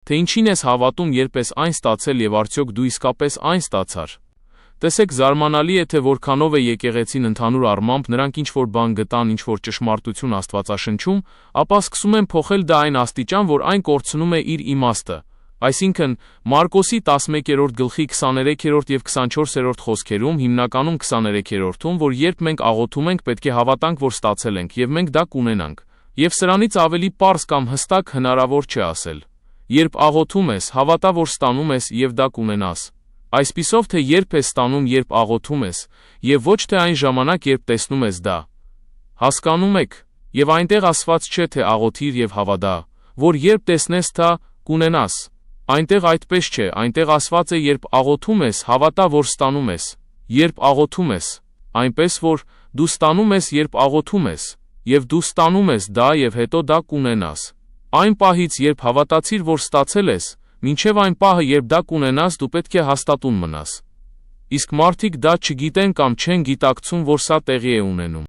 թե ինչին ես հավատում, երբ ես այն ստացել եւ արդյոք դու իսկապես այն ստացար։ Տեսեք, զարմանալի է, թե որքանով է եկեղեցին ընդհանուր առմամբ նրանք ինչ-որ բան գտան, ինչ-որ ճշմարտություն Աստվածաշնչում, ապա սկսում են փոխել դա այն աստիճան, որ այն կորցնում է իր իմաստը։ Այսինքն, Մարկոսի 11-րդ գլխի 23-րդ եւ 24-րդ խոսքերում, հիմնականում 23-րդում, որ երբ մենք աղոթում ենք, պետք է հավատանք, որ ստացել ենք, եւ մենք դա կունենանք։ Եվ սրանից ավելի պարզ կամ հստակ հնարավոր չէ ասել։ Երբ աղոթում ես, հավատա, որ ստանում ես եւ դա կունենաս։ Այսպիսով, թե երբ ես ստանում, երբ աղոթում ես, եւ ոչ թե այն ժամանակ, երբ տեսնում ես դա։ Հասկանում եք, եւ այնտեղ ասված չէ, թե աղոթիր եւ հավատա, որ երբ տեսնես դա, կունենաս։ Այնտեղ այդպես չէ, այնտեղ ասված է, երբ աղոթում ես, հավատա, որ ստանում ես։ Երբ աղոթում ես, այնպես որ դու ստանում ես, երբ աղոթում ես, եւ դու ստանում ես դա եւ հետո դա կունենաս։ Այն պահից, երբ հավատացիր, որ ստացել ես, մինչև այն պահը, երբ դա կունենաս, դու պետք է հաստատուն մնաս։ Իսկ մարդիկ դա չգիտեն կամ չեն գիտակցում, որ սա տեղի է ունենում։